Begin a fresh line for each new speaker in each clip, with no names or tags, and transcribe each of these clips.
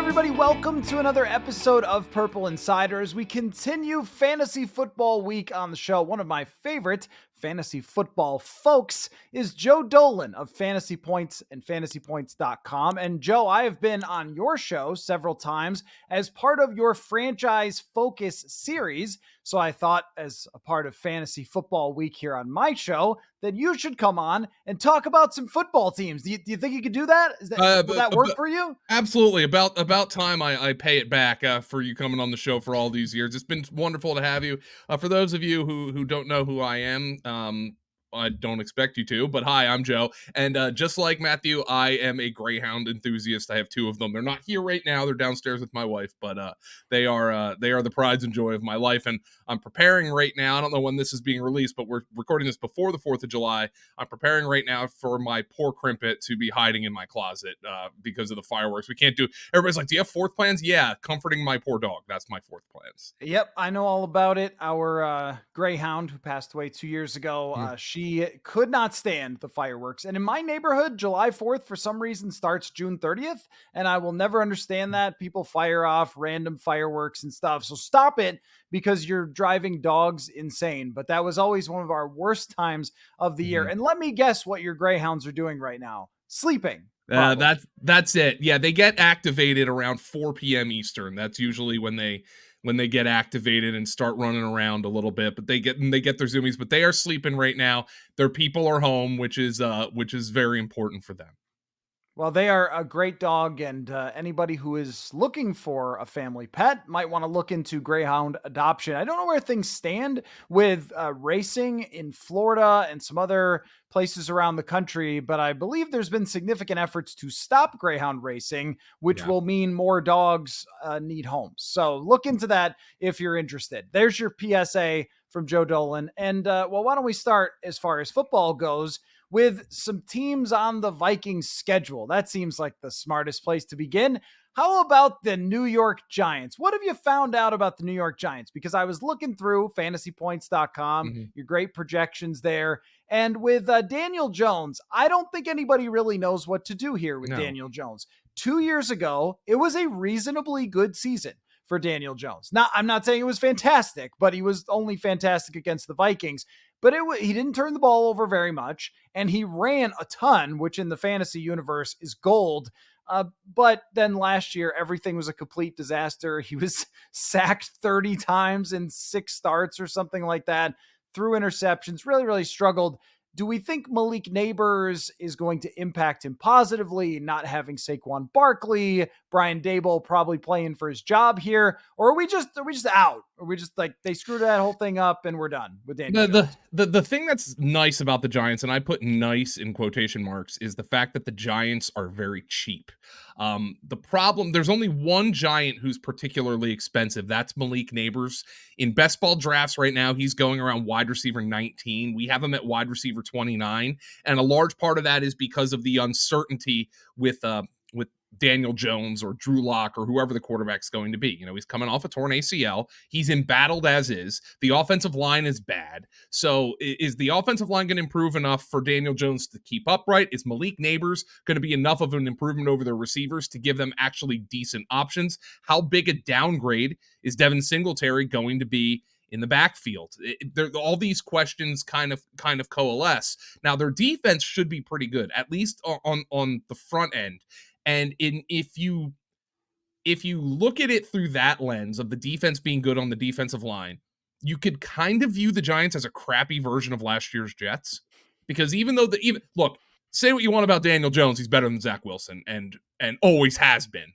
everybody. Welcome to another episode of Purple Insider as we continue Fantasy Football Week on the show. One of my favorite fantasy football folks is Joe Dolan of Fantasy Points and fantasypoints.com. And Joe, I have been on your show several times as part of your franchise focus series. So I thought, as a part of Fantasy Football Week here on my show, that you should come on and talk about some football teams. Do you think you could do that? Will that work for you?
Absolutely. About time I pay it back for you coming on the show for all these years. It's been wonderful to have you. For those of you who don't know who I am, I don't expect you to, but hi, I'm Joe. And just like Matthew, I am a Greyhound enthusiast. I have two of them. They're not here right now. They're downstairs with my wife, but they are the prides and joy of my life. And I'm preparing right now. I don't know when this is being released, but we're recording this before the 4th of July. I'm preparing right now for my poor Crimpet to be hiding in my closet because of the fireworks. We can't do. Everybody's like, do you have fourth plans? Yeah, comforting my poor dog. That's my fourth plans.
Yep, I know all about it. Our Greyhound, who passed away 2 years ago, she could not stand the fireworks. And in my neighborhood, July 4th, for some reason, starts June 30th. And I will never understand that. People fire off random fireworks and stuff. So stop it, because you're driving dogs insane. But that was always one of our worst times of the year. And let me guess what your Greyhounds are doing right now. Sleeping.
That's it. Yeah, they get activated around 4 p.m. Eastern. That's usually when they get activated and start running around a little bit. But they get their zoomies. But they are sleeping right now. Their people are home, which is very important for them.
Well, they are a great dog, and anybody who is looking for a family pet might want to look into Greyhound adoption. I don't know where things stand with racing in Florida and some other places around the country, but I believe there's been significant efforts to stop Greyhound racing, which will mean more dogs need homes. So look into that if you're interested. There's your PSA from Joe Dolan. And why don't we start, as far as football goes, with some teams on the Vikings schedule. That seems like the smartest place to begin. How about the New York Giants? What have you found out about the New York Giants? Because I was looking through fantasypoints.com, your great projections there. And with Daniel Jones, I don't think anybody really knows what to do here with Daniel Jones. 2 years ago, it was a reasonably good season for Daniel Jones. Now, I'm not saying it was fantastic, but he was only fantastic against the Vikings. But he didn't turn the ball over very much, and he ran a ton, which in the fantasy universe is gold. But then last year, everything was a complete disaster. He was sacked 30 times in 6 starts or something like that, threw interceptions, really, really struggled. Do we think Malik Neighbors is going to impact him positively, not having Saquon Barkley, Brian Daboll probably playing for his job here? Or are we just out? Are we just like, they screwed that whole thing up and we're done with Daniel Jones?
The thing that's nice about the Giants, and I put nice in quotation marks, is the fact that the Giants are very cheap. The problem, there's only one Giant who's particularly expensive. That's Malik Neighbors. In best ball drafts right now, he's going around wide receiver 19. We have him at wide receiver 29. And a large part of that is because of the uncertainty with Daniel Jones or Drew Lock or whoever the quarterback's going to be. You know, he's coming off a torn ACL. He's embattled as is. The offensive line is bad. So is the offensive line going to improve enough for Daniel Jones to keep upright? Is Malik Neighbors going to be enough of an improvement over their receivers to give them actually decent options? How big a downgrade is Devin Singletary going to be in the backfield? All these questions kind of coalesce. Now, their defense should be pretty good, at least on the front end. And if you look at it through that lens of the defense being good on the defensive line, you could kind of view the Giants as a crappy version of last year's Jets. Because even though look, say what you want about Daniel Jones, he's better than Zach Wilson and always has been.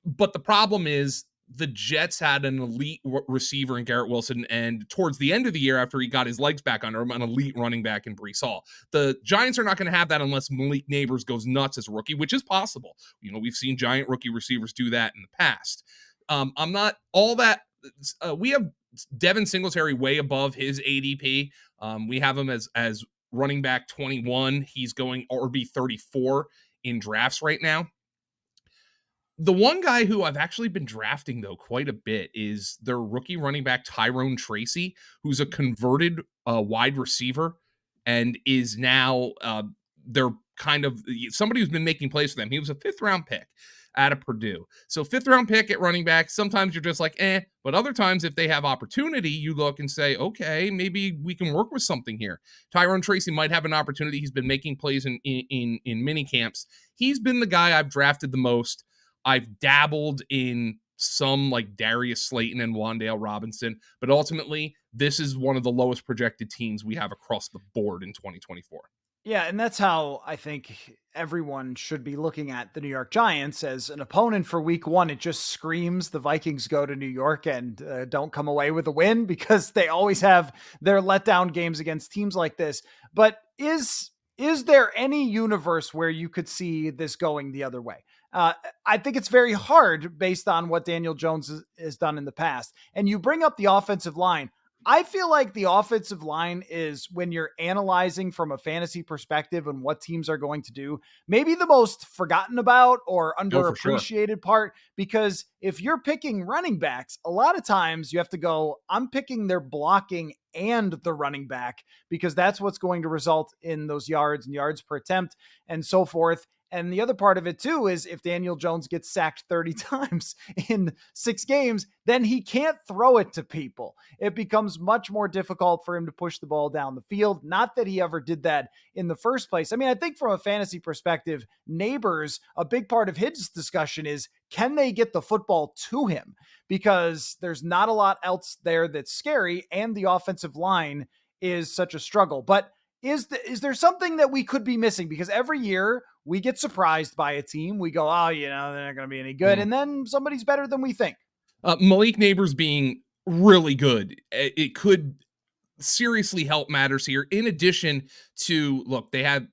But the problem is the Jets had an elite receiver in Garrett Wilson, and towards the end of the year, after he got his legs back under him, an elite running back in Breece Hall. The Giants are not going to have that unless Malik Neighbors goes nuts as a rookie, which is possible. You know, we've seen Giant rookie receivers do that in the past. I'm not all that. We have Devin Singletary way above his ADP. We have him as running back 21. He's going RB 34 in drafts right now. The one guy who I've actually been drafting, though, quite a bit is their rookie running back, Tyrone Tracy, who's a converted wide receiver and is now they're kind of somebody who's been making plays for them. He was a 5th-round pick. out of Purdue. So 5th-round pick at running back, sometimes you're just like, but other times if they have opportunity, you look and say, okay, maybe we can work with something here. Tyrone Tracy might have an opportunity. He's been making plays in mini camps. He's been the guy I've drafted the most. I've dabbled in some like Darius Slayton and Wan'Dale Robinson, but ultimately this is one of the lowest projected teams we have across the board in 2024.
Yeah, and that's how I think everyone should be looking at the New York Giants as an opponent for week one. It just screams the Vikings go to New York and don't come away with a win because they always have their letdown games against teams like this. But is there any universe where you could see this going the other way? I think it's very hard based on what Daniel Jones has done in the past. And you bring up the offensive line. I feel like the offensive line is, when you're analyzing from a fantasy perspective and what teams are going to do, maybe the most forgotten about or
Oh, for sure.
underappreciated part, because if you're picking running backs, a lot of times you have to go, I'm picking their blocking and the running back, because that's what's going to result in those yards and yards per attempt and so forth. And the other part of it too is if Daniel Jones gets sacked 30 times in 6 games, then he can't throw it to people. It becomes much more difficult for him to push the ball down the field. Not that he ever did that in the first place. I mean, I think from a fantasy perspective, Neighbors, a big part of his discussion is, can they get the football to him? Because there's not a lot else there that's scary, and the offensive line is such a struggle. But is there something that we could be missing? Because every year we get surprised by a team. We go, oh, they're not going to be any good. And then somebody's better than we think.
Malik Neighbors being really good, it could seriously help matters here. In addition to, look, they have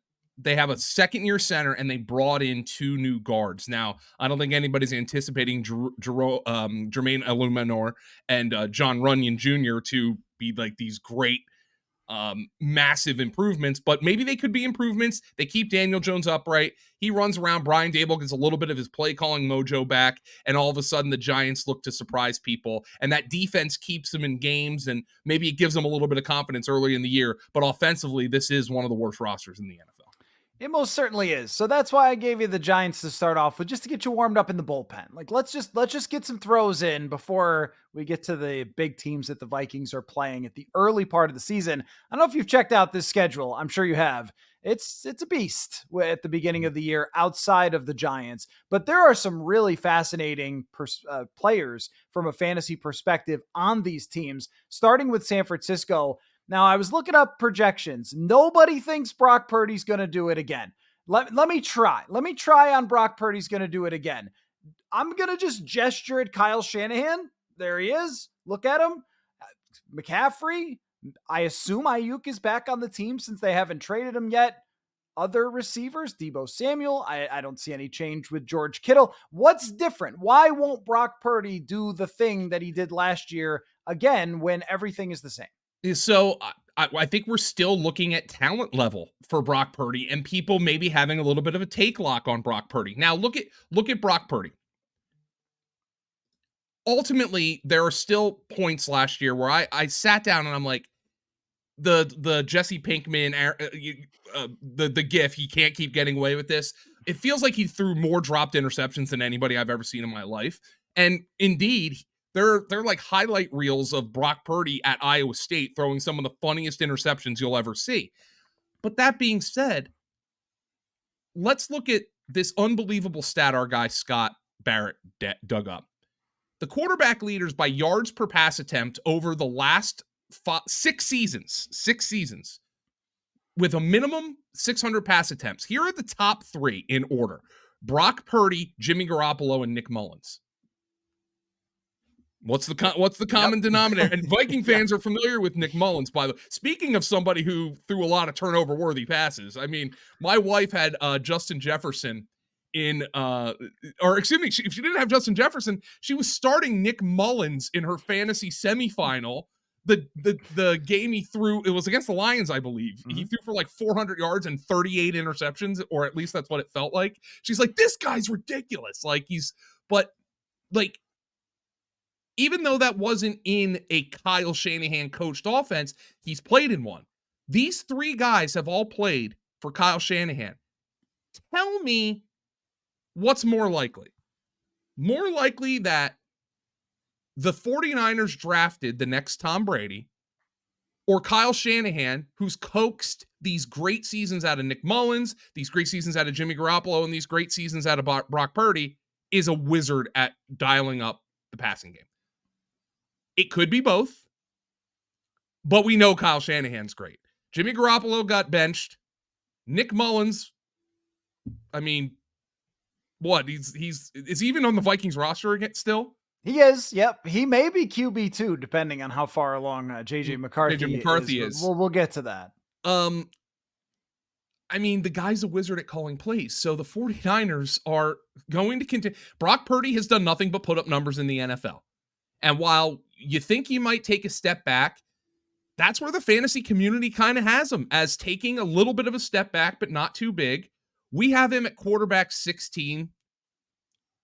a second-year center and they brought in 2 new guards. Now, I don't think anybody's anticipating Jermaine Illuminor and John Runyon Jr. to be like these great massive improvements, but maybe they could be improvements. They keep Daniel Jones upright. He runs around. Brian Daboll gets a little bit of his play calling mojo back, and all of a sudden the Giants look to surprise people, and that defense keeps them in games, and maybe it gives them a little bit of confidence early in the year. But offensively, this is one of the worst rosters in the NFL.
It most certainly is. So that's why I gave you the Giants to start off with, just to get you warmed up in the bullpen. Like, let's just get some throws in before we get to the big teams that the Vikings are playing at the early part of the season. I don't know if you've checked out this schedule. I'm sure you have. It's a beast at the beginning of the year outside of the Giants, but there are some really fascinating players from a fantasy perspective on these teams, starting with San Francisco. Now, I was looking up projections. Nobody thinks Brock Purdy's going to do it again. Let me try. Let me try on Brock Purdy's going to do it again. I'm going to just gesture at Kyle Shanahan. There he is. Look at him. McCaffrey. I assume Ayuk is back on the team since they haven't traded him yet. Other receivers, Deebo Samuel. I don't see any change with George Kittle. What's different? Why won't Brock Purdy do the thing that he did last year again when everything is the same?
So I think we're still looking at talent level for Brock Purdy, and people maybe having a little bit of a take lock on Brock Purdy. Now look at Brock Purdy. Ultimately, there are still points last year where I sat down and I'm like, the Jesse Pinkman, the gif, he can't keep getting away with this. It feels like he threw more dropped interceptions than anybody I've ever seen in my life. And indeed, they're like highlight reels of Brock Purdy at Iowa State throwing some of the funniest interceptions you'll ever see. But that being said, let's look at this unbelievable stat our guy Scott Barrett dug up. The quarterback leaders by yards per pass attempt over the last 6 seasons with a minimum 600 pass attempts. Here are the top 3 in order: Brock Purdy, Jimmy Garoppolo, and Nick Mullins. What's the common denominator? And Viking fans are familiar with Nick Mullins, by the way. Speaking of somebody who threw a lot of turnover-worthy passes, I mean, my wife had Justin Jefferson or excuse me, if she didn't have Justin Jefferson, she was starting Nick Mullins in her fantasy semifinal. The game he threw, it was against the Lions, I believe. Mm-hmm. He threw for like 400 yards and 38 interceptions, or at least that's what it felt like. She's like, this guy's ridiculous. Even though that wasn't in a Kyle Shanahan coached offense, he's played in one. These 3 guys have all played for Kyle Shanahan. Tell me what's more likely. More likely that the 49ers drafted the next Tom Brady, or Kyle Shanahan, who's coaxed these great seasons out of Nick Mullins, these great seasons out of Jimmy Garoppolo, and these great seasons out of Brock Purdy, is a wizard at dialing up the passing game. It could be both, but we know Kyle Shanahan's great. Jimmy Garoppolo got benched. Nick Mullins, I mean, what? Is he even on the Vikings roster again still?
He is. Yep. He may be QB2, depending on how far along JJ
JJ
McCarthy is.
McCarthy
But
is.
we'll get to that.
I mean, the guy's a wizard at calling plays. So the 49ers are going to continue. Brock Purdy has done nothing but put up numbers in the NFL. And while you think he might take a step back, that's where the fantasy community kind of has him, as taking a little bit of a step back, but not too big. We have him at quarterback 16.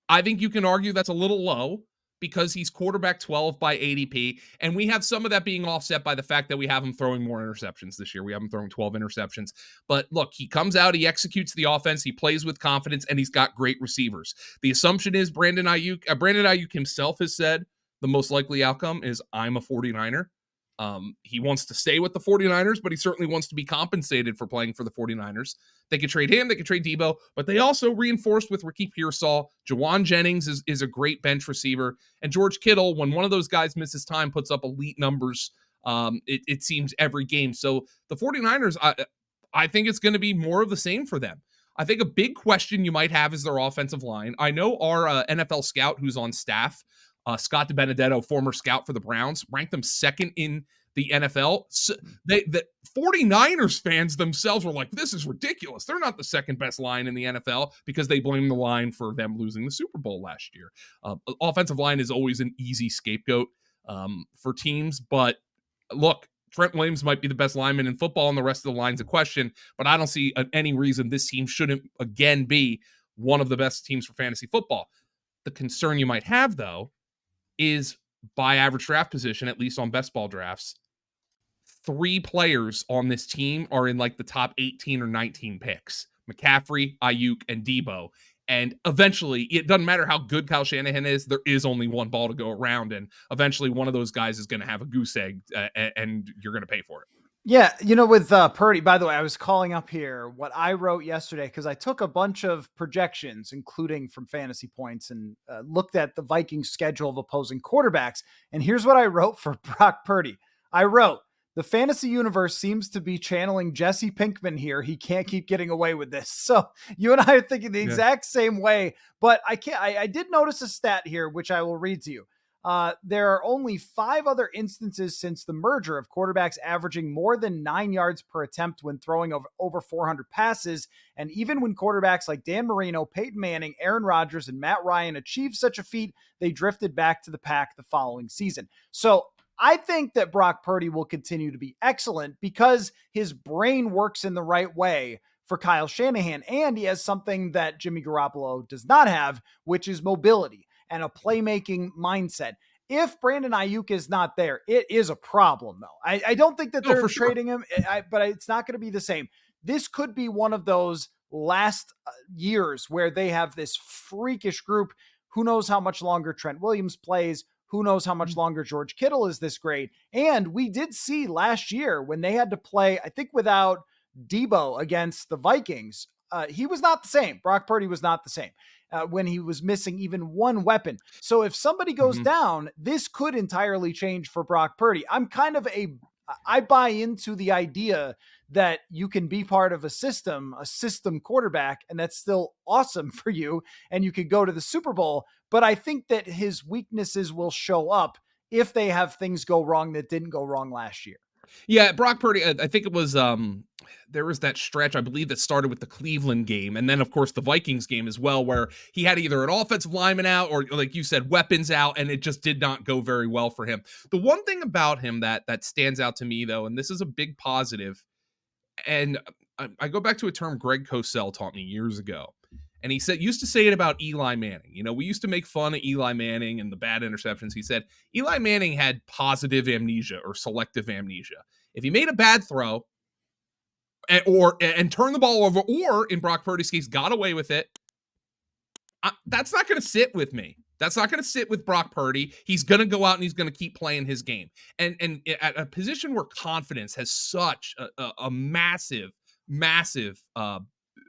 I think you can argue that's a little low because he's quarterback 12 by ADP. And we have some of that being offset by the fact that we have him throwing more interceptions this year. We have him throwing 12 interceptions. But look, he comes out, he executes the offense, he plays with confidence, and he's got great receivers. The assumption is Brandon Ayuk himself has said the most likely outcome is I'm a 49er. He wants to stay with the 49ers, but he certainly wants to be compensated for playing for the 49ers. They could trade him, they could trade Debo, but they also reinforced with Ricky Pearsall. Jawan Jennings is a great bench receiver. And George Kittle, when one of those guys misses time, puts up elite numbers, it seems, every game. So the 49ers, I think it's going to be more of the same for them. I think a big question you might have is their offensive line. I know our NFL scout who's on staff, Scott DiBenedetto, former scout for the Browns, ranked them second in the NFL. So the 49ers fans themselves were like, this is ridiculous. They're not the second best line in the NFL, because they blame the line for them losing the Super Bowl last year. Offensive line is always an easy scapegoat for teams. But look, Trent Williams might be the best lineman in football, and the rest of the line's a question. But I don't see any reason this team shouldn't again be one of the best teams for fantasy football. The concern you might have, though, is by average draft position, at least on best ball drafts, 3 players on this team are in like the top 18 or 19 picks: McCaffrey, Ayuk, and Debo. And eventually, it doesn't matter how good Kyle Shanahan is, there is only one ball to go around. And eventually one of those guys is going to have a goose egg, and you're going to pay for it.
Yeah, with Purdy, by the way, I was calling up here what I wrote yesterday because I took a bunch of projections, including from Fantasy Points, and looked at the Vikings schedule of opposing quarterbacks. And here's what I wrote for Brock Purdy. I wrote, the fantasy universe seems to be channeling Jesse Pinkman here. He can't keep getting away with this. So you and I are thinking the exact same way, but I did notice a stat here, which I will read to you. There are only 5 other instances since the merger of quarterbacks averaging more than 9 yards per attempt when throwing over 400 passes. And even when quarterbacks like Dan Marino, Peyton Manning, Aaron Rodgers, and Matt Ryan achieved such a feat, they drifted back to the pack the following season. So I think that Brock Purdy will continue to be excellent because his brain works in the right way for Kyle Shanahan. And he has something that Jimmy Garoppolo does not have, which is mobility and a playmaking mindset. If Brandon Ayuk is not there, it is a problem, though. I don't think that they're trading him, but it's not going to be the same. This could be one of those last years where they have this freakish group. Who knows how much longer Trent Williams plays? Who knows how much longer George Kittle is this great? And we did see last year when they had to play, I think, without Debo against the Vikings, he was not the same. Brock Purdy was not the same when he was missing even one weapon. So if somebody goes down, this could entirely change for Brock Purdy. I buy into the idea that you can be part of a system quarterback, and that's still awesome for you, and you could go to the Super Bowl. But I think that his weaknesses will show up if they have things go wrong that didn't go wrong last year.
Yeah, Brock Purdy, I think it was, there was that stretch, I believe, that started with the Cleveland game, and then, of course, the Vikings game as well, where he had either an offensive lineman out or, like you said, weapons out, and it just did not go very well for him. The one thing about him that stands out to me, though, and this is a big positive, and I go back to a term Greg Cosell taught me years ago, and he used to say it about Eli Manning. You know, we used to make fun of Eli Manning and the bad interceptions. He said Eli Manning had positive amnesia or selective amnesia. If he made a bad throw and turned the ball over, or in Brock Purdy's case, got away with it, That's not going to sit with me. That's not going to sit with Brock Purdy. He's going to go out and he's going to keep playing his game. And at a position where confidence has such a massive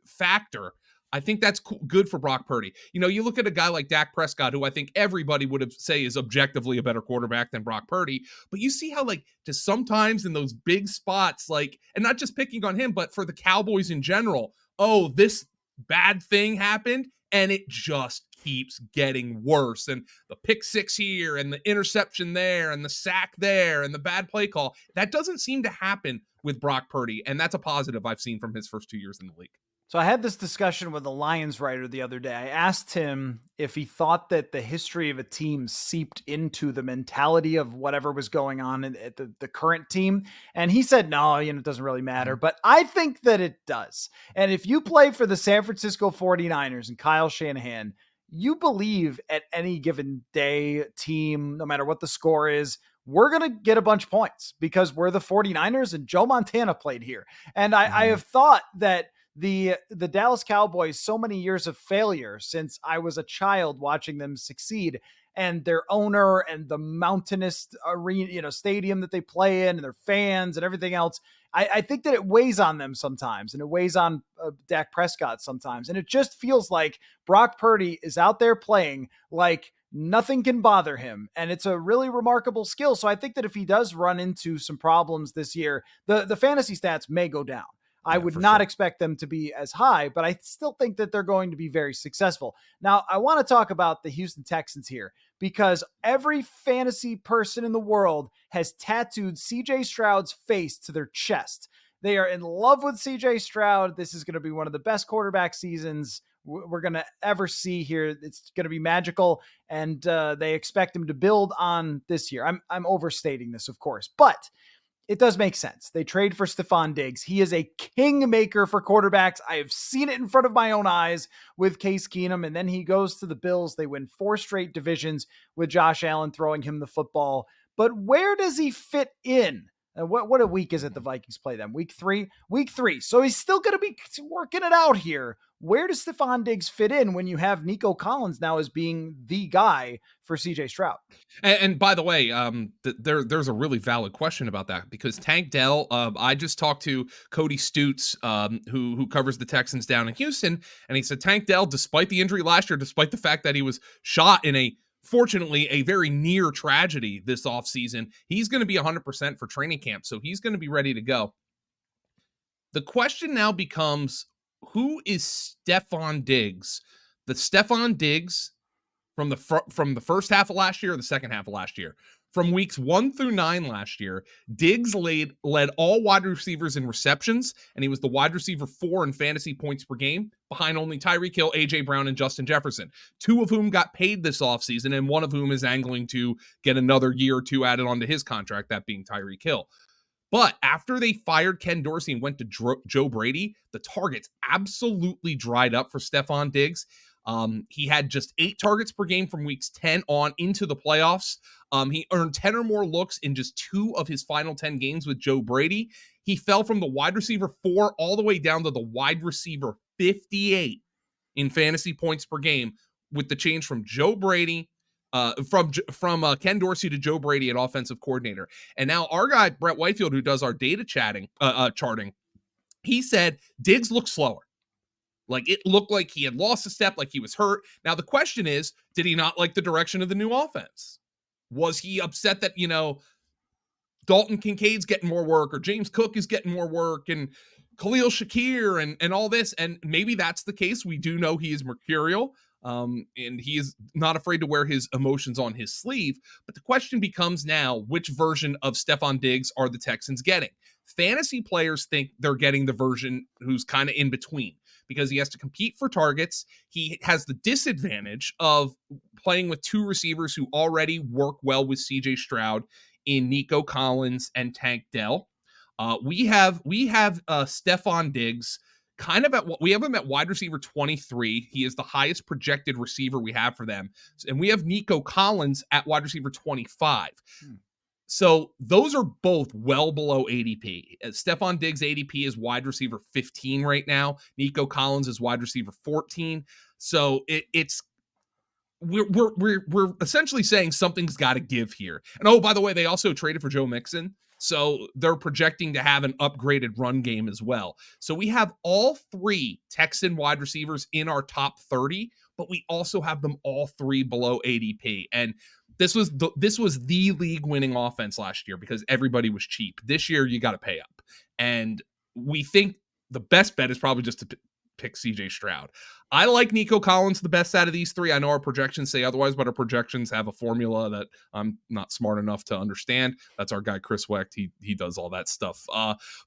factor, I think that's good for Brock Purdy. You know, you look at a guy like Dak Prescott, who I think everybody would have say is objectively a better quarterback than Brock Purdy, but you see how like just sometimes in those big spots, like, and not just picking on him, but for the Cowboys in general, oh, this bad thing happened and it just keeps getting worse. And the pick six here and the interception there and the sack there and the bad play call, that doesn't seem to happen with Brock Purdy. And that's a positive I've seen from his first 2 years in the league.
So I had this discussion with a Lions writer the other day. I asked him if he thought that the history of a team seeped into the mentality of whatever was going on at the current team. And he said, no, it doesn't really matter. But I think that it does. And if you play for the San Francisco 49ers and Kyle Shanahan, you believe at any given day, team, no matter what the score is, we're going to get a bunch of points because we're the 49ers and Joe Montana played here. And I have thought that the Dallas Cowboys, so many years of failure since I was a child watching them succeed, and their owner and the mountainous arena, stadium that they play in and their fans and everything else. I think that it weighs on them sometimes, and it weighs on Dak Prescott sometimes. And it just feels like Brock Purdy is out there playing like nothing can bother him. And it's a really remarkable skill. So I think that if he does run into some problems this year, the fantasy stats may go down. I would not expect them to be as high, but I still think that they're going to be very successful. Now, I want to talk about the Houston Texans here because every fantasy person in the world has tattooed CJ Stroud's face to their chest. They are in love with CJ Stroud. This is going to be one of the best quarterback seasons we're going to ever see here. It's going to be magical, and they expect him to build on this year. I'm overstating this, of course, but it does make sense. They trade for Stephon Diggs. He is a kingmaker for quarterbacks. I have seen it in front of my own eyes with Case Keenum, and then he goes to the Bills. They win 4 straight divisions with Josh Allen throwing him the football. But where does he fit in? What a week is it the Vikings play them? Week 3? Week 3. So he's still going to be working it out here. Where does Stephon Diggs fit in when you have Nico Collins now as being the guy for CJ Stroud?
And by the way, there's a really valid question about that because Tank Dell, I just talked to Cody Stutes, who covers the Texans down in Houston, and he said Tank Dell, despite the injury last year, despite the fact that he was shot in fortunately, a very near tragedy this offseason, he's going to be 100% for training camp, so he's going to be ready to go. The question now becomes, who is Stephon Diggs? The Stephon Diggs from the first half of last year or the second half of last year? From weeks 1 through 9 last year, Diggs led all wide receivers in receptions, and he was the wide receiver 4 in fantasy points per game, behind only Tyreek Hill, A.J. Brown, and Justin Jefferson, 2 of whom got paid this offseason, and 1 of whom is angling to get another year or 2 added onto his contract, that being Tyreek Hill. But after they fired Ken Dorsey and went to Joe Brady, the targets absolutely dried up for Stephon Diggs. He had just 8 targets per game from weeks 10 on into the playoffs. He earned 10 or more looks in just 2 of his final 10 games with Joe Brady. He fell from the wide receiver 4 all the way down to the wide receiver 58 in fantasy points per game with the change from Joe Brady, from Ken Dorsey to Joe Brady at offensive coordinator. And now our guy, Brett Whitefield, who does our data charting, he said Diggs looked slower. Like it looked like he had lost a step, like he was hurt. Now the question is, did he not like the direction of the new offense? Was he upset that, Dalton Kincaid's getting more work or James Cook is getting more work and Khalil Shakir and all this? And maybe that's the case. We do know he is mercurial, and he is not afraid to wear his emotions on his sleeve. But the question becomes now, which version of Stephon Diggs are the Texans getting? Fantasy players think they're getting the version who's kind of in between, because he has to compete for targets. He has the disadvantage of playing with 2 receivers who already work well with CJ Stroud in Nico Collins and Tank Dell. We have Stephon Diggs kind of we have him at wide receiver 23. He is the highest projected receiver we have for them. And we have Nico Collins at wide receiver 25. So those are both well below ADP. Stephon Diggs' ADP is wide receiver 15 right now. Nico Collins is wide receiver 14. So it's we're essentially saying something's got to give here. And oh, by the way, they also traded for Joe Mixon. So they're projecting to have an upgraded run game as well. So we have all three Texan wide receivers in our top 30, but we also have them all three below ADP. And this was the league winning offense last year because everybody was cheap. This year you got to pay up. And we think the best bet is probably just to pick CJ Stroud. I like Nico Collins the best out of these three. I know our projections say otherwise, but our projections have a formula that I'm not smart enough to understand. That's our guy Chris Wecht. He does all that stuff.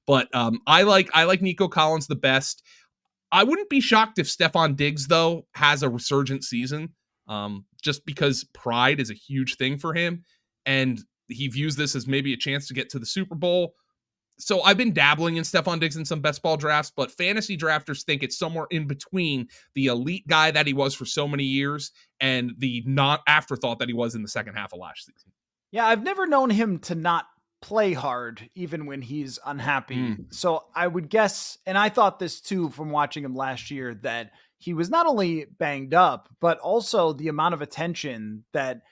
But I like Nico Collins the best. I wouldn't be shocked if Stephon Diggs though has a resurgent season, just because pride is a huge thing for him, and he views this as maybe a chance to get to the Super Bowl. So I've been dabbling in Stephon Diggs in some best ball drafts, but fantasy drafters think it's somewhere in between the elite guy that he was for so many years and the not afterthought that he was in the second half of last season.
Yeah, I've never known him to not play hard, even when he's unhappy. So I would guess, and I thought this too from watching him last year, that he was not only banged up, but also the amount of attention that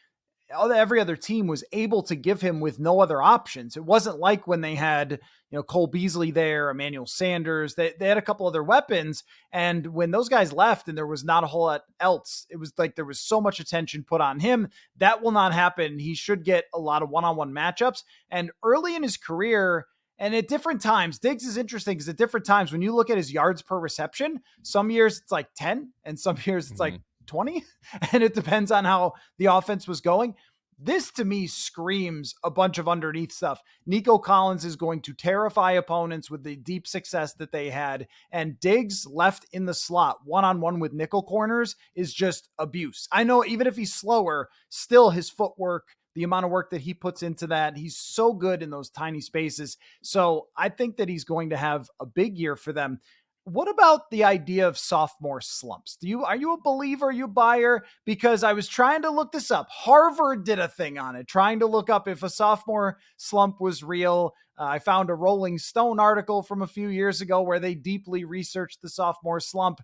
every other team was able to give him with no other options. It wasn't like when they had, Cole Beasley there, Emmanuel Sanders, they had a couple other weapons. And when those guys left and there was not a whole lot else, it was like there was so much attention put on him. That will not happen. He should get a lot of one-on-one matchups. And early in his career, and at different times, Diggs is interesting because at different times, when you look at his yards per reception, some years it's like 10 and some years it's like 20. And it depends on how the offense was going. This to me screams a bunch of underneath stuff. Nico Collins is going to terrify opponents with the deep success that they had. And Diggs left in the slot one-on-one with nickel corners is just abuse. I know even if he's slower, still his footwork, the amount of work that he puts into that, he's so good in those tiny spaces. So I think that he's going to have a big year for them. What about the idea of sophomore slumps? Are you a believer, you buyer? Because I was trying to look this up. Harvard did a thing on it, trying to look up if a sophomore slump was real. I found a Rolling Stone article from a few years ago where they deeply researched the sophomore slump.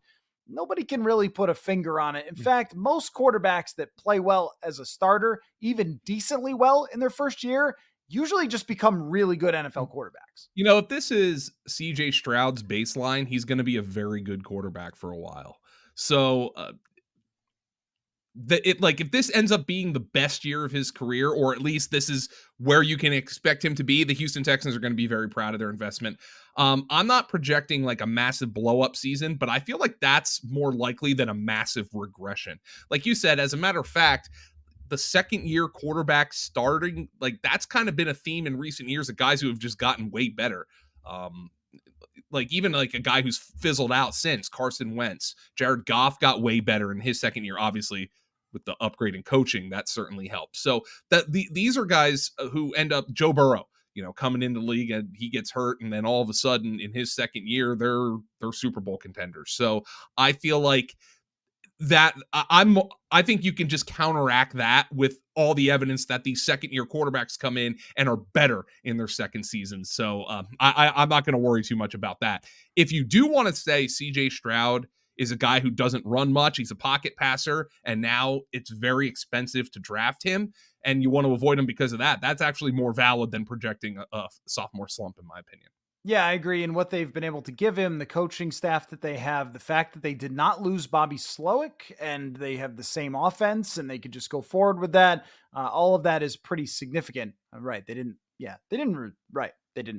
Nobody can really put a finger on it. In fact, most quarterbacks that play well as a starter, even decently well in their first year, usually just become really good NFL quarterbacks.
If this is CJ Stroud's baseline, he's going to be a very good quarterback for a while. So if this ends up being the best year of his career, or at least this is where you can expect him to be, the Houston Texans are going to be very proud of their investment. I'm not projecting like a massive blow up season, but I feel like that's more likely than a massive regression. Like you said, as a matter of fact, the second year quarterback starting, like that's kind of been a theme in recent years of guys who have just gotten way better. Like even like a guy who's fizzled out since, Carson Wentz. Jared Goff got way better in his second year, obviously with the upgrade in coaching, that certainly helps. So these are guys who end up, Joe Burrow, coming into the league and he gets hurt, and then all of a sudden in his second year, they're Super Bowl contenders. So I feel like that I think you can just counteract that with all the evidence that these second year quarterbacks come in and are better in their second season. So I'm not going to worry too much about that. If you do want to say CJ Stroud is a guy who doesn't run much, he's a pocket passer, and now it's very expensive to draft him, and you want to avoid him because of that, that's actually more valid than projecting a sophomore slump, in my opinion.
Yeah, I agree. And what they've been able to give him, the coaching staff that they have, the fact that they did not lose Bobby Slowick and they have the same offense and they could just go forward with that. All of that is pretty significant. Right. They didn't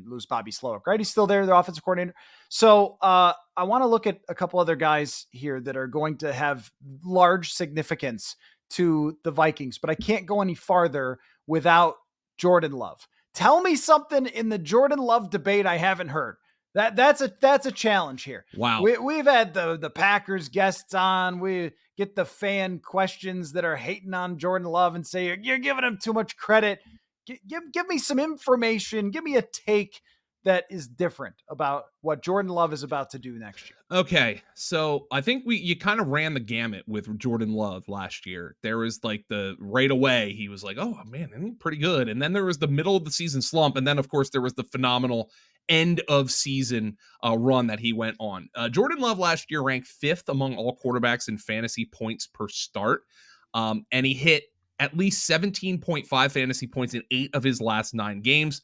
lose Bobby Slowick, right? He's still there, their offensive coordinator. So I want to look at a couple other guys here that are going to have large significance to the Vikings, but I can't go any farther without Jordan Love. Tell me something in the Jordan Love debate I haven't heard. That's a challenge here.
Wow.
We've had the Packers guests on. We get the fan questions that are hating on Jordan Love and say, you're giving him too much credit. Give me some information. Give me a take. that is different about what Jordan Love is about to do next year?
Okay, so I think you kind of ran the gamut with Jordan Love last year. There was like the right away he was like, oh man, he's pretty good, and then there was the middle of the season slump, and then of course there was the phenomenal end of season run that he went on. Jordan Love last year ranked 5th among all quarterbacks in fantasy points per start, and he hit at least 17.5 fantasy points in 8 of his last 9 games.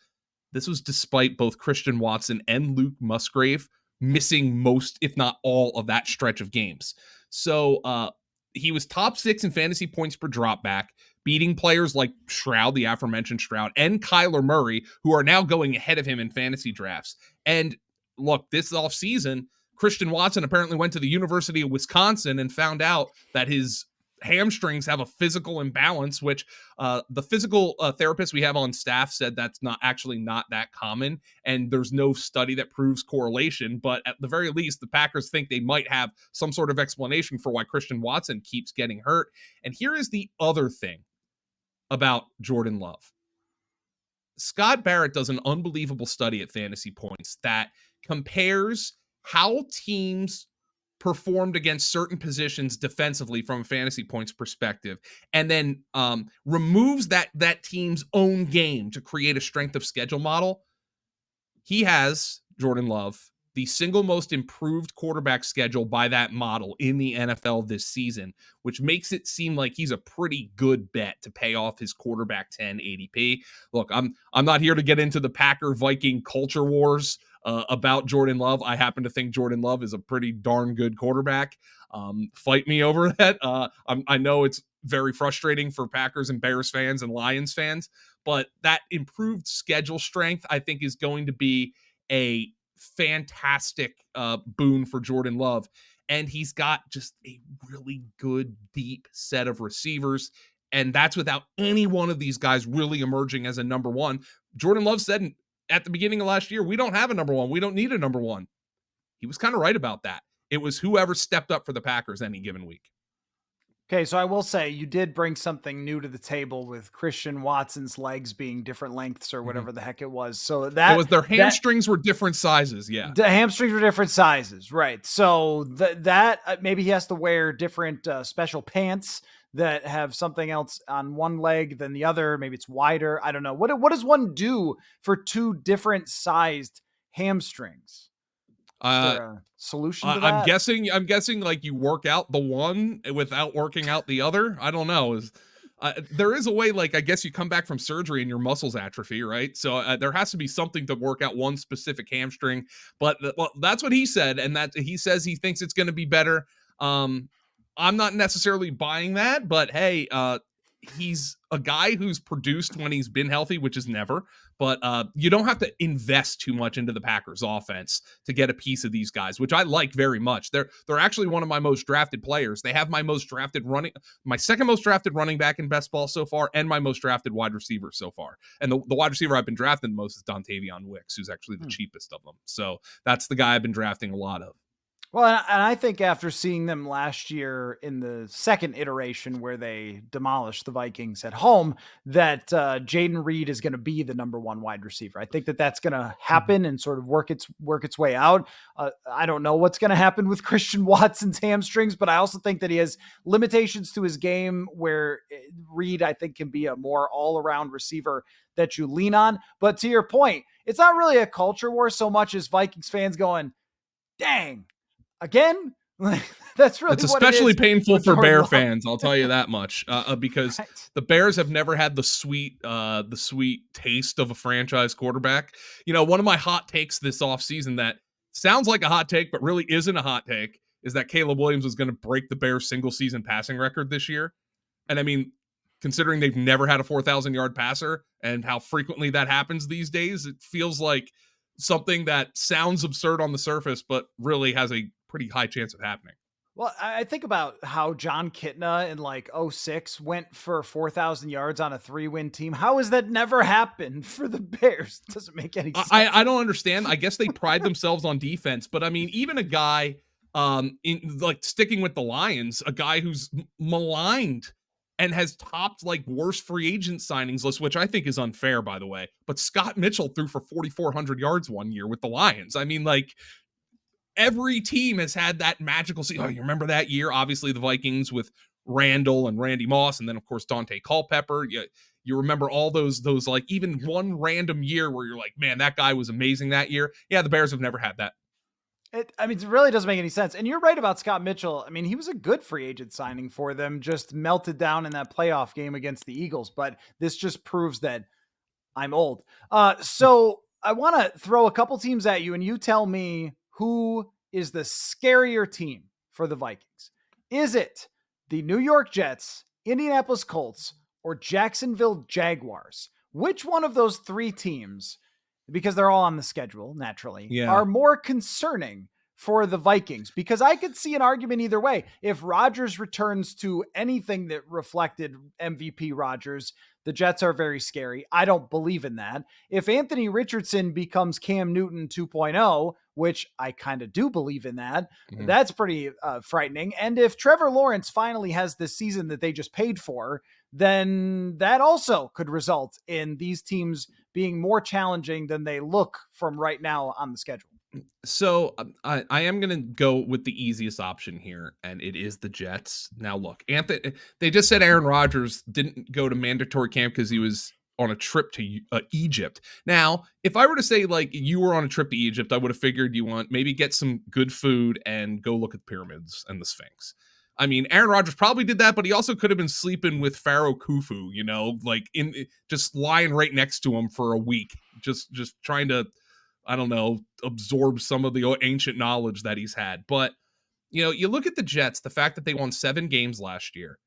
This was despite both Christian Watson and Luke Musgrave missing most, if not all, of that stretch of games. So he was top 6 in fantasy points per dropback, beating players like Stroud, the aforementioned Stroud, and Kyler Murray, who are now going ahead of him in fantasy drafts. And look, this offseason, Christian Watson apparently went to the University of Wisconsin and found out that his hamstrings have a physical imbalance, which the physical therapist we have on staff said that's not that common, and there's no study that proves correlation. But at the very least, the Packers think they might have some sort of explanation for why Christian Watson keeps getting hurt. And here is the other thing about Jordan Love. Scott Barrett does an unbelievable study at Fantasy Points that compares how teams performed against certain positions defensively from a fantasy points perspective, and then removes that team's own game to create a strength of schedule model. He has, Jordan Love, the single most improved quarterback schedule by that model in the NFL this season, which makes it seem like he's a pretty good bet to pay off his quarterback 10 ADP. Look, I'm not here to get into the Packer Viking culture wars about Jordan Love. I happen to think Jordan Love is a pretty darn good quarterback. Fight me over that. I know it's very frustrating for Packers and Bears fans and Lions fans, but that improved schedule strength, I think, is going to be a fantastic boon for Jordan Love. And he's got just a really good, deep set of receivers. And that's without any one of these guys really emerging as a number one. Jordan Love said at the beginning of last year, we don't have a number one. We don't need a number one. He was kind of right about that. It was whoever stepped up for the Packers any given week.
Okay, so I will say you did bring something new to the table with Christian Watson's legs being different lengths or whatever the heck it was. So that
it was their hamstrings were different sizes. Yeah,
the hamstrings were different sizes, right? So that maybe he has to wear different special pants that have something else on one leg than the other. Maybe it's wider. I don't know. What does one do for 2 different sized hamstrings? Is there a solution to that?
I'm guessing like you work out the one without working out the other. I don't know. There is a way, like, I guess you come back from surgery and your muscles atrophy, right? So there has to be something to work out one specific hamstring. But well, that's what he said, and that he says he thinks it's going to be better. I'm not necessarily buying that, but hey, he's a guy who's produced when he's been healthy, which is never. But you don't have to invest too much into the Packers offense to get a piece of these guys, which I like very much. They're actually one of my most drafted players. They have my second most drafted running back in best ball so far, and my most drafted wide receiver so far. And the wide receiver I've been drafting the most is Dontavion Wicks, who's actually the cheapest of them. So that's the guy I've been drafting a lot of.
Well, and I think after seeing them last year in the second iteration where they demolished the Vikings at home, that Jaden Reed is going to be the number one wide receiver. I think that that's going to happen and sort of work its way out. I don't know what's going to happen with Christian Watson's hamstrings, but I also think that he has limitations to his game where Reed, I think, can be a more all-around receiver that you lean on. But to your point, it's not really a culture war so much as Vikings fans going, dang, again? That's really
it's
what
especially
it is
painful for Bear
Love.
fans. I'll tell you that much, because
Right.
the Bears have never had the sweet taste of a franchise quarterback. You know, one of my hot takes this offseason that sounds like a hot take, but really isn't a hot take, is that Caleb Williams was going to break the Bears single season passing record this year. And I mean, considering they've never had a 4,000 yard passer and how frequently that happens these days, it feels like something that sounds absurd on the surface, but really has a pretty high chance of happening.
Well, I think about how John Kitna in like 06 went for 4,000 yards on a 3-win team. How has that never happened for the Bears? It doesn't make any sense.
I don't understand. I guess they pride themselves on defense, but I mean, even a guy in like sticking with the Lions, a guy who's maligned and has topped like worst free agent signings list, which I think is unfair, by the way. But Scott Mitchell threw for 4,400 yards one year with the Lions. I mean, like, every team has had that magical season. Oh, you remember that year? Obviously, the Vikings with Randall and Randy Moss, and then of course Dante Culpepper. You remember all those like even one random year where you're like, man, that guy was amazing that year. Yeah, the Bears have never had that.
It really doesn't make any sense. And you're right about Scott Mitchell. I mean, he was a good free agent signing for them, just melted down in that playoff game against the Eagles. But this just proves that I'm old. So I want to throw a couple teams at you, and you tell me who is the scarier team for the Vikings. Is it the New York Jets, Indianapolis Colts, or Jacksonville Jaguars? Which one of those three teams, because they're all on the schedule, naturally,
Yeah.
are more concerning for the Vikings? Because I could see an argument either way. If Rodgers returns to anything that reflected MVP Rodgers, the Jets are very scary. I don't believe in that. If Anthony Richardson becomes Cam Newton 2.0, which I kind of do believe in that, that's pretty frightening. And if Trevor Lawrence finally has this season that they just paid for, then that also could result in these teams being more challenging than they look from right now on the schedule.
So I am going to go with the easiest option here, and it is the Jets. Now, look, Anthony, they just said Aaron Rodgers didn't go to mandatory camp because he was on a trip to Egypt. Now, if I were to say like you were on a trip to Egypt, I would have figured you want maybe get some good food and go look at the pyramids and the Sphinx. I mean, Aaron Rodgers probably did that, but he also could have been sleeping with Pharaoh Khufu, like in just lying right next to him for a week, just trying to, I don't know, absorb some of the ancient knowledge that he's had. But, you look at the Jets, the fact that they won 7 games last year,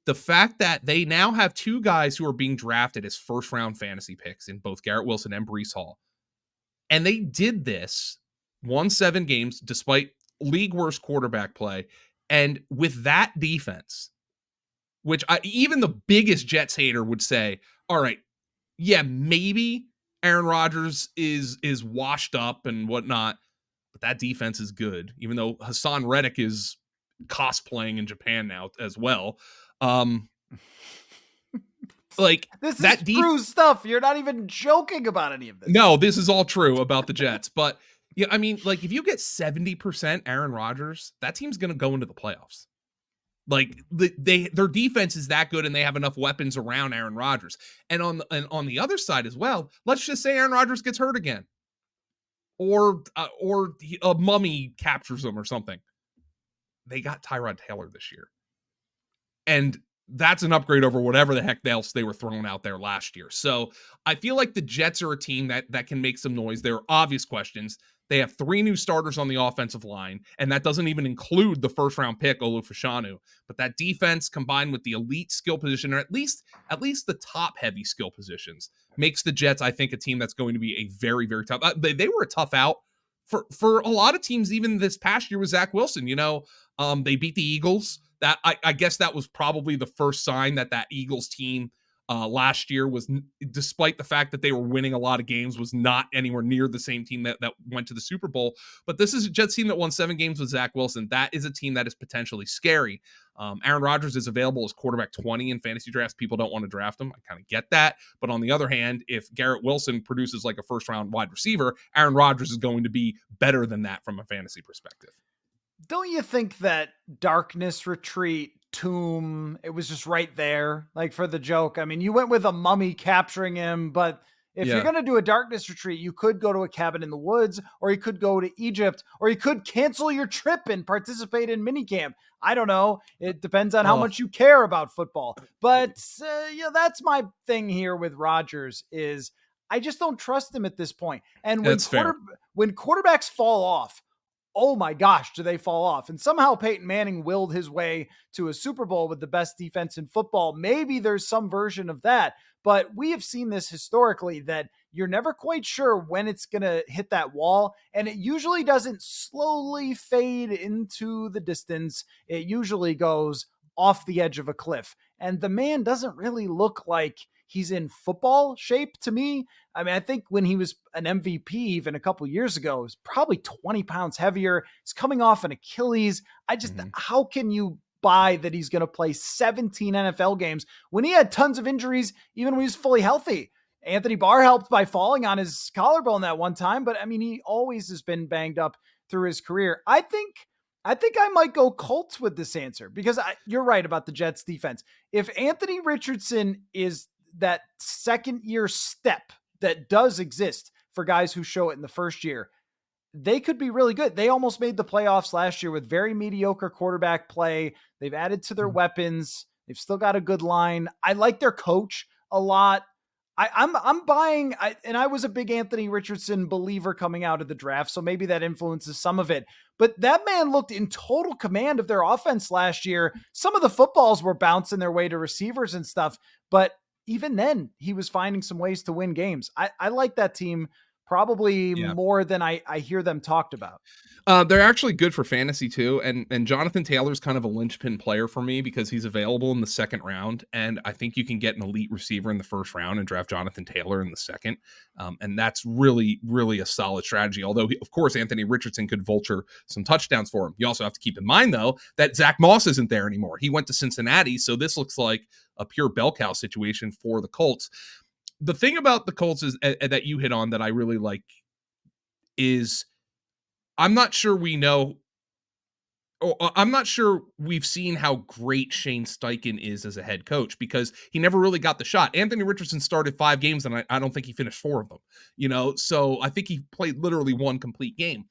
the fact that they now have 2 guys who are being drafted as first round fantasy picks in both Garrett Wilson and Breece Hall. And they did this, won 7 games despite league worst quarterback play. And with that defense, which even the biggest Jets hater would say, all right, yeah, maybe Aaron Rodgers is washed up and whatnot, but that defense is good, even though Hassan Reddick is cosplaying in Japan now as well. Like
this
that
is true stuff. You're not even joking about any of this.
No, this is all true about the Jets. But yeah, I mean, like if you get 70% Aaron Rodgers, that team's going to go into the playoffs. Like their defense is that good, and they have enough weapons around Aaron Rodgers. And on the other side as well, let's just say Aaron Rodgers gets hurt again, or a mummy captures him or something. They got Tyrod Taylor this year, and that's an upgrade over whatever the heck else they were throwing out there last year. So I feel like the Jets are a team that can make some noise. There are obvious questions. They have 3 new starters on the offensive line, and that doesn't even include the first round pick, Olu Fashanu. But that defense combined with the elite skill position, or at least the top heavy skill positions, makes the Jets, I think, a team that's going to be a very, very tough. They were a tough out for a lot of teams, even this past year with Zach Wilson. They beat the Eagles. That I guess that was probably the first sign that Eagles team last year was, despite the fact that they were winning a lot of games, was not anywhere near the same team that went to the Super Bowl. But this is a Jets team that won 7 games with Zach Wilson. That is a team that is potentially scary. Aaron Rodgers is available as quarterback 20 in fantasy drafts. People don't want to draft him. I kind of get that. But on the other hand, if Garrett Wilson produces like a first round wide receiver, Aaron Rodgers is going to be better than that from a fantasy perspective.
Don't you think that Darkness Retreat, Tomb, it was just right there, like for the joke? I mean, you went with a mummy capturing him, but if you're going to do a Darkness Retreat, you could go to a cabin in the woods, or you could go to Egypt, or you could cancel your trip and participate in minicamp. I don't know. It depends on how much you care about football. But that's my thing here with Rodgers is I just don't trust him at this point. And when quarterbacks fall off, oh my gosh, do they fall off? And somehow Peyton Manning willed his way to a Super Bowl with the best defense in football. Maybe there's some version of that, but we have seen this historically that you're never quite sure when it's going to hit that wall. And it usually doesn't slowly fade into the distance. It usually goes off the edge of a cliff. And the man doesn't really look like he's in football shape to me. I mean, I think when he was an MVP even a couple years ago, he was probably 20 pounds heavier. He's coming off an Achilles. How can you buy that he's going to play 17 NFL games when he had tons of injuries, even when he was fully healthy. Anthony Barr helped by falling on his collarbone that one time, but I mean, he always has been banged up through his career. I think I might go Colts with this answer because you're right about the Jets defense. If Anthony Richardson is that second year step that does exist for guys who show it in the first year, they could be really good. They almost made the playoffs last year with very mediocre quarterback play. They've added to their weapons. They've still got a good line. I like their coach a lot. I'm buying, and I was a big Anthony Richardson believer coming out of the draft, so maybe that influences some of it. But that man looked in total command of their offense last year. Some of the footballs were bouncing their way to receivers and stuff, but even then, he was finding some ways to win games. I like that team probably more than I hear them talked about.
They're actually good for fantasy too. And Jonathan Taylor's kind of a linchpin player for me because he's available in the second round. And I think you can get an elite receiver in the first round and draft Jonathan Taylor in the second. And that's really, really a solid strategy. Although, of course, Anthony Richardson could vulture some touchdowns for him. You also have to keep in mind, though, that Zach Moss isn't there anymore. He went to Cincinnati. So this looks like a pure bell cow situation for the Colts. The thing about the Colts is that you hit on that I really like is I'm not sure we know, or I'm not sure we've seen how great Shane Steichen is as a head coach because he never really got the shot. Anthony Richardson started 5 games and I don't think he finished 4 of them, so I think he played literally 1 complete game.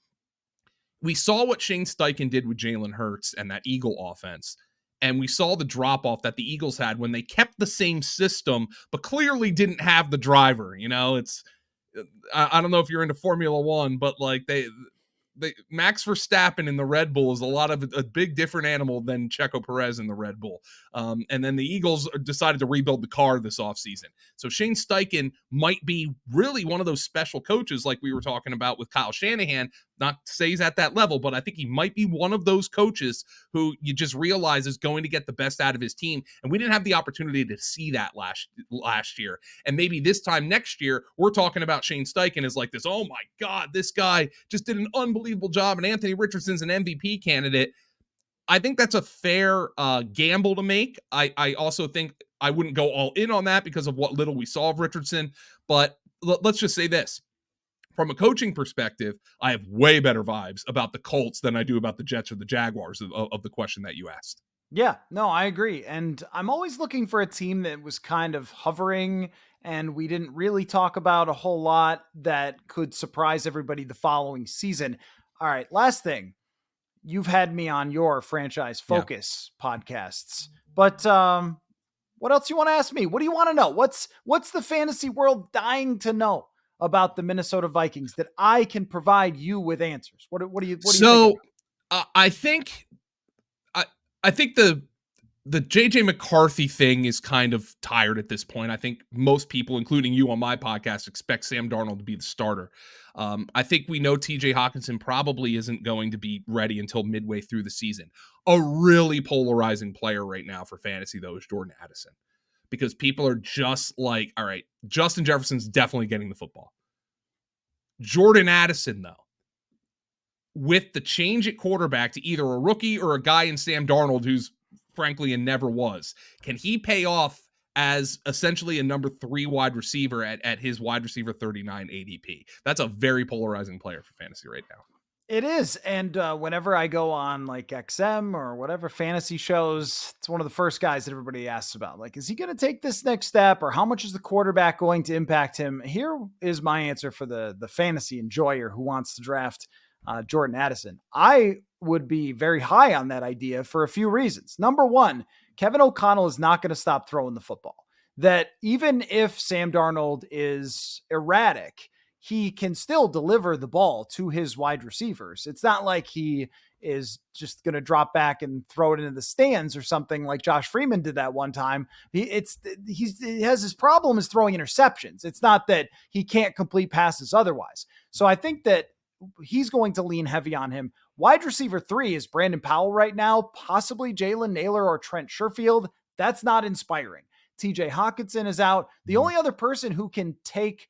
We saw what Shane Steichen did with Jalen Hurts and that Eagle offense. And we saw the drop off that the Eagles had when they kept the same system, but clearly didn't have the driver. It's, I don't know if you're into Formula One, but like they Max Verstappen in the Red Bull is a big different animal than Checo Perez in the Red Bull. And then the Eagles decided to rebuild the car this offseason. So Shane Steichen might be really one of those special coaches like we were talking about with Kyle Shanahan. Not to say he's at that level, but I think he might be one of those coaches who you just realize is going to get the best out of his team. And we didn't have the opportunity to see that last year. And maybe this time next year, we're talking about Shane Steichen as like this, oh my God, this guy just did an unbelievable job. And Anthony Richardson's an MVP candidate. I think that's a fair gamble to make. I also think I wouldn't go all in on that because of what little we saw of Richardson. But let's just say this. From a coaching perspective, I have way better vibes about the Colts than I do about the Jets or the Jaguars of the question that you asked.
Yeah, no, I agree. And I'm always looking for a team that was kind of hovering and we didn't really talk about a whole lot that could surprise everybody the following season. All right, last thing. You've had me on your franchise focus podcasts, but what else you want to ask me? What do you want to know? What's the fantasy world dying to know about the Minnesota Vikings that I can provide you with answers? What do you think?
I think the JJ McCarthy thing is kind of tired at this point. I think most people, including you on my podcast, expect Sam Darnold to be the starter. I think we know TJ Hawkinson probably isn't going to be ready until midway through the season. A really polarizing player right now for fantasy, though, is Jordan Addison. Because people are just like, all right, Justin Jefferson's definitely getting the football. Jordan Addison, though, with the change at quarterback to either a rookie or a guy in Sam Darnold who's frankly and never was, can he pay off as essentially a number 3 wide receiver at his wide receiver 39 ADP? That's a very polarizing player for fantasy right now.
It is. And whenever I go on like XM or whatever fantasy shows, it's one of the first guys that everybody asks about. Like, is he going to take this next step or how much is the quarterback going to impact him? Here is my answer for the fantasy enjoyer who wants to draft Jordan Addison. I would be very high on that idea for a few reasons. Number one, Kevin O'Connell is not going to stop throwing the football. That even if Sam Darnold is erratic, he can still deliver the ball to his wide receivers. It's not like he is just going to drop back and throw it into the stands or something like Josh Freeman did that one time. He has his problem is throwing interceptions. It's not that he can't complete passes otherwise. So I think that he's going to lean heavy on him. Wide receiver 3 is Brandon Powell right now, possibly Jalen Naylor or Trent Sherfield. That's not inspiring. TJ Hawkinson is out. The only other person who can take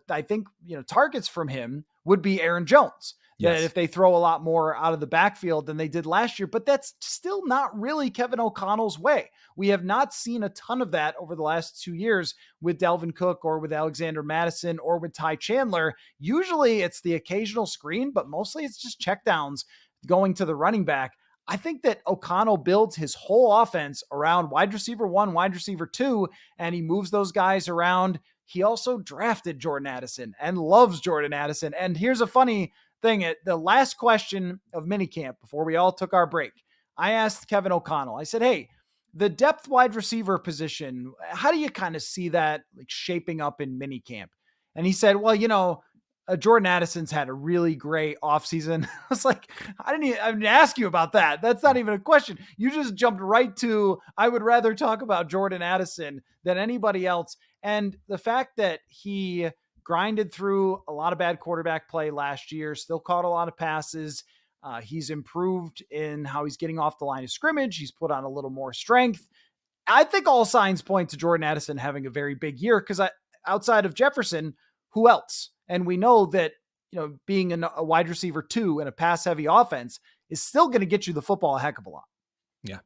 I think, targets from him would be Aaron Jones. that
Yes.
if they throw a lot more out of the backfield than they did last year, but that's still not really Kevin O'Connell's way. We have not seen a ton of that over the last 2 years with Dalvin Cook or with Alexander Madison or with Ty Chandler. Usually it's the occasional screen, but mostly it's just checkdowns going to the running back. I think that O'Connell builds his whole offense around wide receiver 1, wide receiver 2, and he moves those guys around. He also drafted Jordan Addison and loves Jordan Addison. And here's a funny thing. At the last question of minicamp before we all took our break, I asked Kevin O'Connell, I said, hey, the depth wide receiver position, how do you kind of see that like shaping up in minicamp? And he said, well, Jordan Addison's had a really great offseason. I was like, I didn't ask you about that. That's not even a question. You just jumped right to, I would rather talk about Jordan Addison than anybody else. And the fact that he grinded through a lot of bad quarterback play last year, still caught a lot of passes. He's improved in how he's getting off the line of scrimmage. He's put on a little more strength. I think all signs point to Jordan Addison having a very big year because outside of Jefferson, who else? And we know that, being a wide receiver 2 in a pass heavy offense is still going to get you the football a heck of a lot.
Yeah.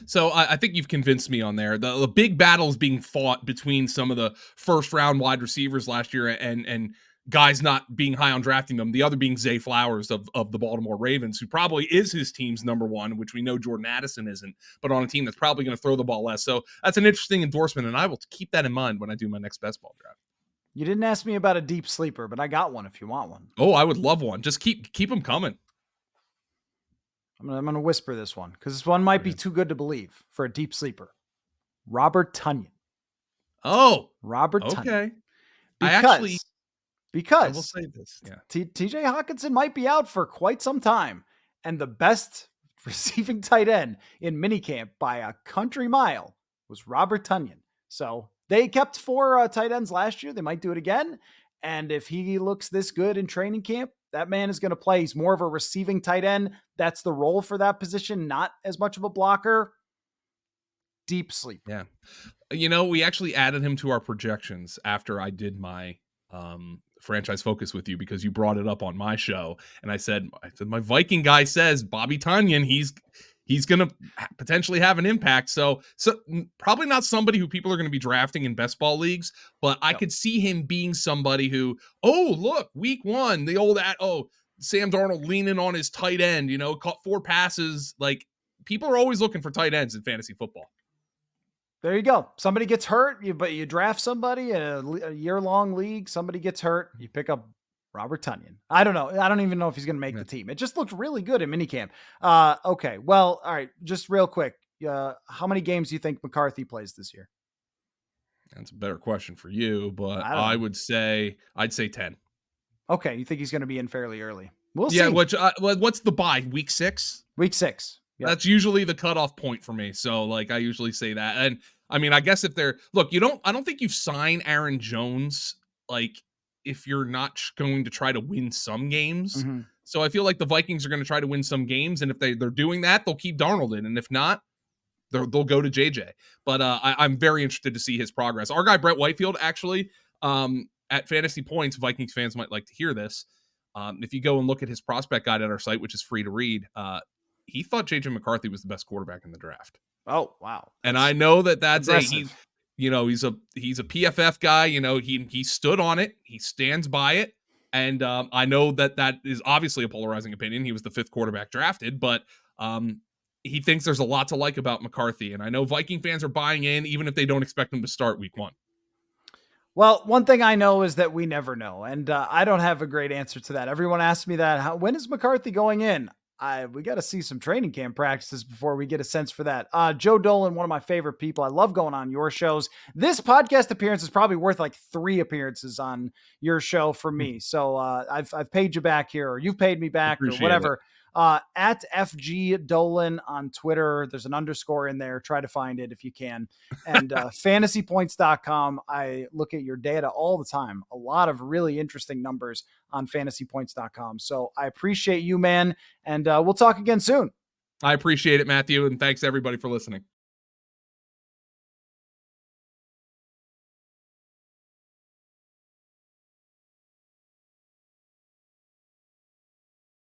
So I think you've convinced me on there. The big battles being fought between some of the first round wide receivers last year and guys not being high on drafting them. The other being Zay Flowers of the Baltimore Ravens, who probably is his team's number 1, which we know Jordan Addison isn't, but on a team that's probably going to throw the ball less. So that's an interesting endorsement, and I will keep that in mind when I do my next best ball draft.
You didn't ask me about a deep sleeper, but I got one if you want one.
Oh, I would love one. Just keep them coming.
I'm going to whisper this one because this one might be too good to believe for a deep sleeper. Robert Tonyan.
Oh,
Robert
okay.
Tonyan. Because
I will say this. Yeah.
TJ Hawkinson might be out for quite some time. And the best receiving tight end in minicamp by a country mile was Robert Tonyan. So they kept 4 tight ends last year. They might do it again. And if he looks this good in training camp, that man is going to play. He's more of a receiving tight end. That's the role for that position, not as much of a blocker. Deep sleep.
Yeah. We actually added him to our projections after I did my franchise focus with you because you brought it up on my show. And I said my Viking guy says Bobby Tonyan, he's going to potentially have an impact. So probably not somebody who people are going to be drafting in best ball leagues, but I could see him being somebody who, look, week 1, Sam Darnold leaning on his tight end, caught 4 passes. Like, people are always looking for tight ends in fantasy football.
There you go. Somebody gets hurt, but you draft somebody in a year-long league. Somebody gets hurt. You pick up Robert Tonyan. I don't know. I don't even know if he's going to make the team. It just looked really good in minicamp. Okay. Well, all right. Just real quick. How many games do you think McCarthy plays this year?
That's a better question for you, but I'd say 10.
Okay. You think he's going to be in fairly early? We'll see.
Yeah. What's the bye? Week 6?
Week 6. Yep.
That's usually the cutoff point for me. So I usually say that. And I mean, I guess if I don't think you sign Aaron Jones, if you're not going to try to win some games. Mm-hmm. So I feel like the Vikings are going to try to win some games. And if they're doing that, they'll keep Darnold in. And if not, they'll go to JJ. But I'm very interested to see his progress. Our guy, Brett Whitefield, actually, at Fantasy Points, Vikings fans might like to hear this. If you go and look at his prospect guide at our site, which is free to read, he thought JJ McCarthy was the best quarterback in the draft.
Oh, wow.
And I know that's
impressive.
he's a PFF guy, he stood on it. He stands by it. And I know that is obviously a polarizing opinion. He was the 5th quarterback drafted, but he thinks there's a lot to like about McCarthy. And I know Viking fans are buying in, even if they don't expect him to start week 1.
Well, one thing I know is that we never know. And I don't have a great answer to that. Everyone asks me that. When is McCarthy going in? We got to see some training camp practices before we get a sense for that. Joe Dolan, one of my favorite people. I love going on your shows. This podcast appearance is probably worth 3 appearances on your show for me. So I've paid you back here, or you've paid me back, or whatever. At FG Dolan on Twitter. There's an underscore in there. Try to find it if you can. And fantasypoints.com. I look at your data all the time. A lot of really interesting numbers on fantasypoints.com. So I appreciate you, man. And we'll talk again soon.
I appreciate it, Matthew. And thanks everybody for listening.